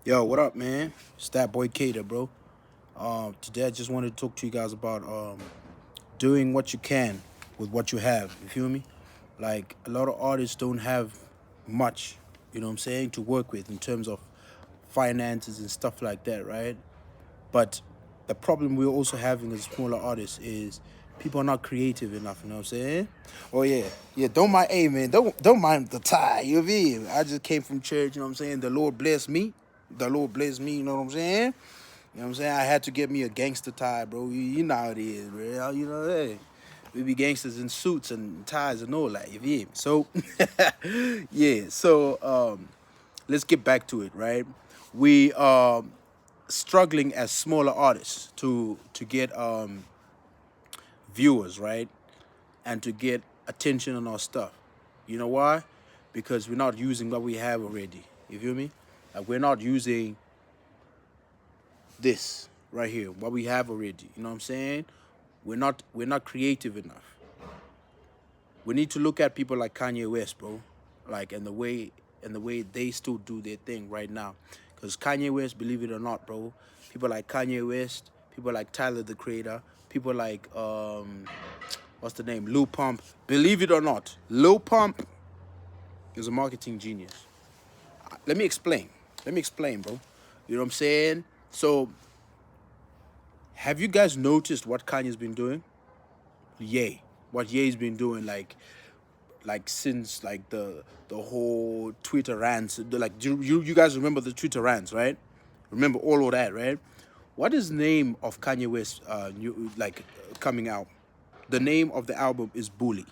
Yo, what up, man? It's that boy Cader, bro. Today I just wanted to talk to you guys about doing what you can with what you have. You feel me? Like a lot of artists don't have much, you know what I'm saying, to work with in terms of finances and stuff like that, right? But the problem we're also having as smaller artists is people are not creative enough, you know what I'm saying? Oh yeah. Yeah, don't mind hey man, don't mind the tie, you feel me? I just came from church, you know what I'm saying? The Lord bless me. The Lord bless me, you know what I'm saying? You know what I'm saying? I had to get me a gangster tie, bro. You know how it is, bro. You know, hey. We be gangsters in suits and ties and all that, you feel me? So yeah, so let's get back to it, right? We struggling as smaller artists to get viewers, right? And to get attention on our stuff. You know why? Because we're not using what we have already. You feel me? Like we're not using this right here, what we have already. You know what I'm saying? We're not creative enough. We need to look at people like Kanye West, bro. Like and the way they still do their thing right now. Because Kanye West, believe it or not, bro, people like Kanye West, people like Tyler the Creator, people like what's the name? Lil Pump. Believe it or not, Lil Pump is a marketing genius. Let me explain. Let me explain, bro. You know what I'm saying? So, have you guys noticed what Kanye's been doing? Yay. What Ye's been doing, like since like the whole Twitter rants. Like you guys remember the Twitter rants, right? Remember all of that, right? What is the name of Kanye West new like coming out? The name of the album is Bully.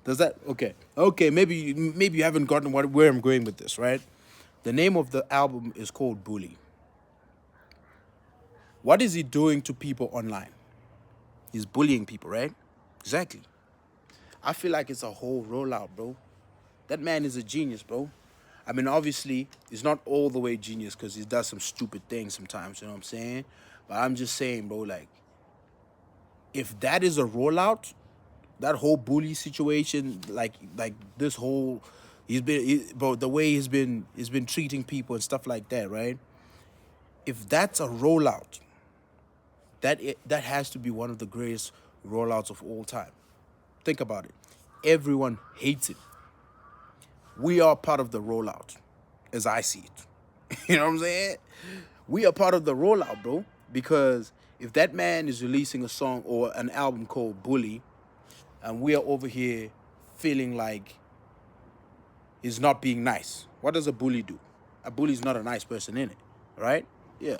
Does that okay? Okay, maybe you haven't gotten where I'm going with this, right? The name of the album is called Bully. What is he doing to people online? He's bullying people, right? Exactly. I feel like it's a whole rollout, bro. That man is a genius, bro. I mean, obviously, he's not all the way genius because he does some stupid things sometimes, you know what I'm saying? But I'm just saying, bro, like, if that is a rollout, that whole bully situation, like this whole, bro, the way he's been treating people and stuff like that, right? If that's a rollout, that has to be one of the greatest rollouts of all time. Think about it. Everyone hates it. We are part of the rollout, as I see it. You know what I'm saying? We are part of the rollout, bro. Because if that man is releasing a song or an album called Bully, and we are over here feeling like he's not being nice, what does a bully do? A bully's not a nice person in it, right? Yeah.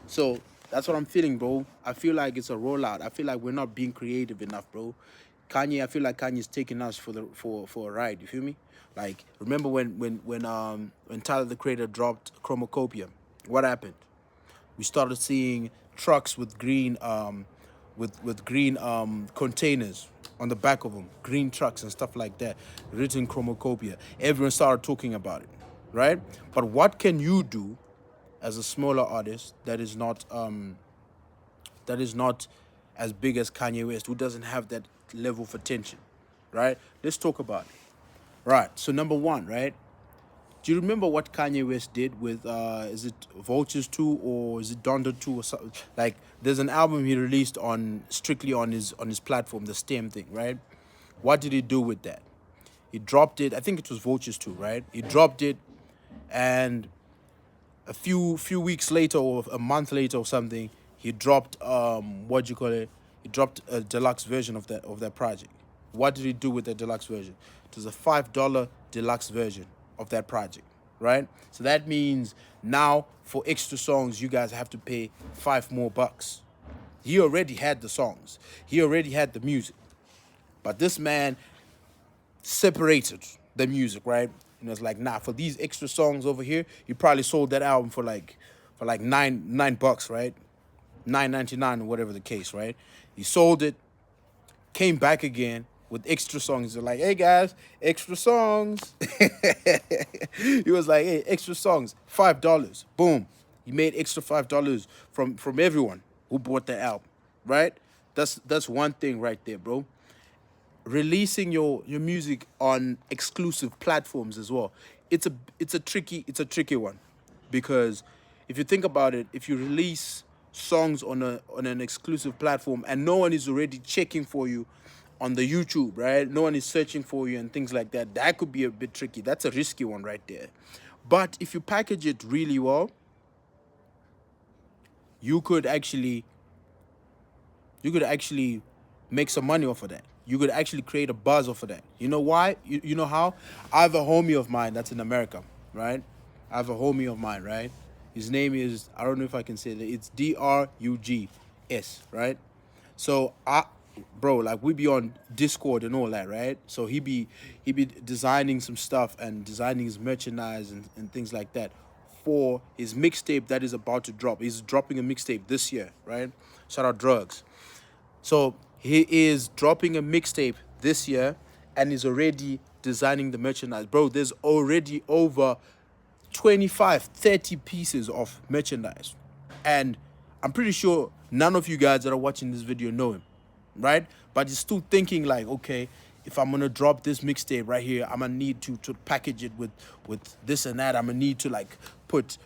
So that's what I'm feeling, bro. I feel like it's a rollout. I feel like we're not being creative enough, bro. Kanye, I feel like Kanye's taking us for a ride. You feel me? Like remember when Tyler the Creator dropped Chromacopia, what happened? We started seeing trucks with green with green containers on the back of them, green trucks and stuff like that, written Chromacopia. Everyone started talking about it, right? But what can you do as a smaller artist that is not as big as Kanye West, who doesn't have that level of attention, right? Let's talk about it. Right. So number one, right? Do you remember what Kanye West did with is it Vultures 2 or is it Donda 2 or something? Like there's an album he released on strictly on his platform, the STEM thing, right? What did he do with that? He dropped it, I think it was Vultures 2, right? He dropped it and a few weeks later or a month later or something, he dropped what do you call it? He dropped a deluxe version of that project. What did he do with the deluxe version? It was a $5 deluxe version of that project, right? So that means now for extra songs you guys have to pay $5 more. He already had the songs. He already had the music. But this man separated the music, right? And it's like, nah, for these extra songs over here, you probably sold that album for like nine bucks, right? 9.99 or whatever the case, right? He sold it, came back again with extra songs. They're like, hey guys, extra songs. He was like, hey, extra songs, $5. Boom. He made extra $5 from everyone who bought the album, right? That's one thing right there, bro. Releasing your music on exclusive platforms as well. it's a tricky one, because if you think about it, if you release songs on an exclusive platform and no one is already checking for you on the YouTube, right? No one is searching for you and things like that. That could be a bit tricky. That's a risky one right there. But if you package it really well, you could actually make some money off of that. You could actually create a buzz off of that. You know why? You know how? I have a homie of mine that's in America, right? I have a homie of mine, right? His name is, I don't know if I can say that. It's Drugs, right? So bro, like we be on Discord and all that, right? So he be designing some stuff and designing his merchandise and things like that for his mixtape that is about to drop. He's dropping a mixtape this year, right? Shout out Drugs. So he is dropping a mixtape this year and is already designing the merchandise. Bro, there's already over 25, 30 pieces of merchandise. And I'm pretty sure none of you guys that are watching this video know him, right? But he's still thinking like, okay, if I'm gonna drop this mixtape right here, I'm gonna need to package it with this and that. I'm gonna need to like put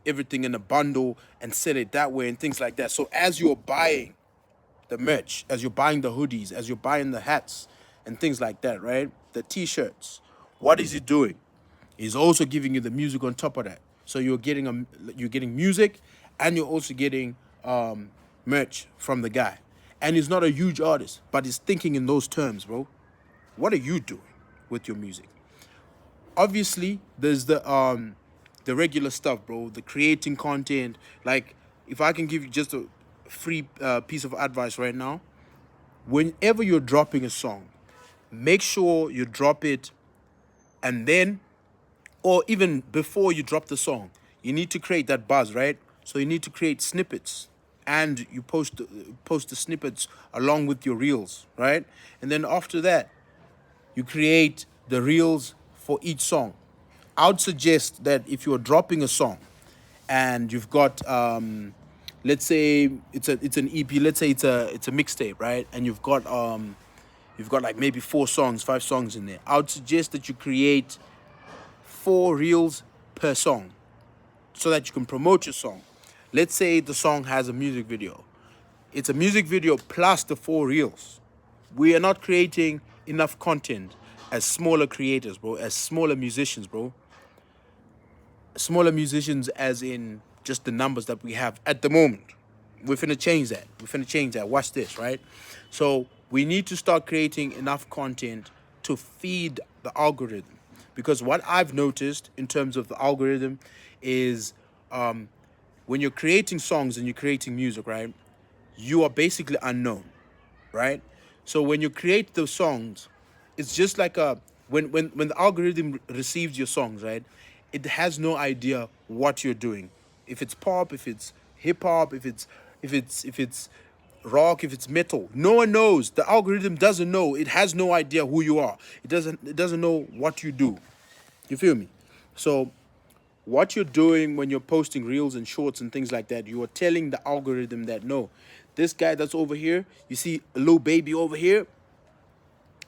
everything in a bundle and sell it that way and things like that. So as you're buying the merch, as you're buying the hoodies, as you're buying the hats and things like that, right? The t-shirts, what is he doing? He's also giving you the music on top of that. So you're getting music and you're also getting merch from the guy. And he's not a huge artist, but he's thinking in those terms, bro. What are you doing with your music? Obviously, there's the regular stuff, bro. The creating content. Like, if I can give you just a free piece of advice right now, whenever you're dropping a song, make sure you drop it, and then, or even before you drop the song, you need to create that buzz, right? So you need to create snippets, and you post the snippets along with your reels, right? And then after that, you create the reels for each song. I would suggest that if you're dropping a song and you've got let's say it's an EP, let's say it's a mixtape, right? And you've got like maybe 4 songs, 5 songs in there. I would suggest that you create 4 reels per song so that you can promote your song. Let's say the song has a music video. It's a music video plus the 4 reels. We are not creating enough content as smaller creators, bro, as smaller musicians, bro. Smaller musicians as in just the numbers that we have at the moment. We're finna change that. Watch this, right? So we need to start creating enough content to feed the algorithm. Because what I've noticed in terms of the algorithm is when you're creating songs and you're creating music, right, you are basically unknown, right? So when you create those songs, it's just like when the algorithm receives your songs, right, it has no idea what you're doing. If it's pop, if it's hip hop, if it's rock, if it's metal, no one knows. The algorithm doesn't know. It has no idea who you are. It doesn't know what you do. You feel me? So what you're doing when you're posting reels and shorts and things like that, you are telling the algorithm that, no, this guy that's over here, you see a little baby over here,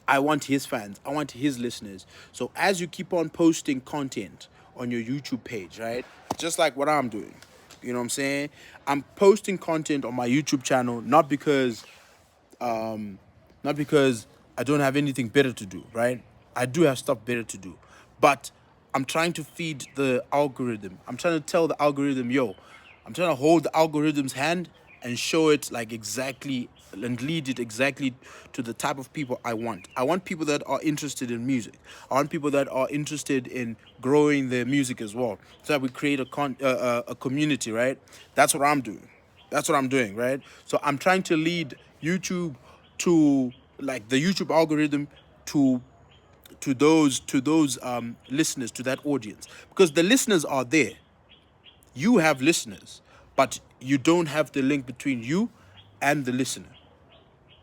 I want his fans, I want his listeners. So as you keep on posting content on your YouTube page, right, just like what I'm doing, you know what I'm saying? I'm posting content on my YouTube channel not because I don't have anything better to do, right? I do have stuff better to do, but I'm trying to feed the algorithm. I'm trying to tell the algorithm, yo, I'm trying to hold the algorithm's hand and show it like exactly and lead it exactly to the type of people I want. I want people that are interested in music. I want people that are interested in growing their music as well, so that we create a community, right? That's what I'm doing. That's what I'm doing, right? So I'm trying to lead YouTube to, like, the YouTube algorithm to those listeners, to that audience, because the listeners are there. You have listeners, but you don't have the link between you and the listener.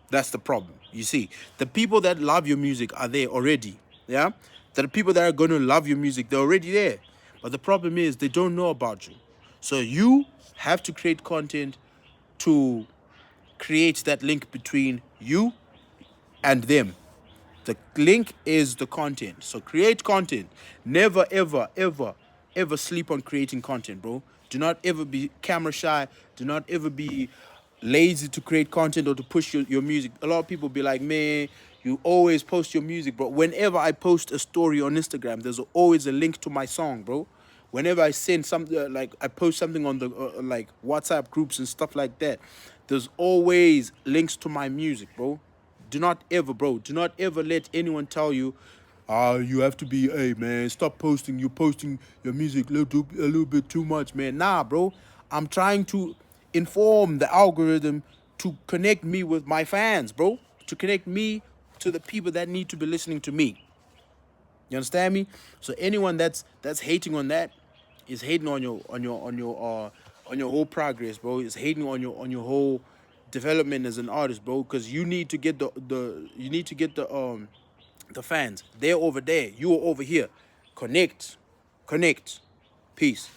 That's the problem. You see, the people that love your music are there already. Yeah, the people that are going to love your music, they're already there. But the problem is they don't know about you. So you have to create content to create that link between you and them. The link is the content. So create content. Never, ever, ever, ever sleep on creating content, bro. Do not ever be camera shy. Do not ever be lazy to create content or to push your music. A lot of people be like, man, you always post your music, bro. Whenever I post a story on Instagram, there's always a link to my song, bro. Whenever I send something, like I post something on the like WhatsApp groups and stuff like that, there's always links to my music, bro. Do not ever, bro, do not ever let anyone tell you, you have to be, hey, man, stop posting. You're posting your music a little bit too much, man. Nah, bro. I'm trying to inform the algorithm to connect me with my fans, bro. To connect me to the people that need to be listening to me. You understand me? So anyone that's hating on that is hating on your whole progress, bro. Is hating on your whole development as an artist, bro. Because you need to get the fans. They're over there. You are over here. Connect. Peace.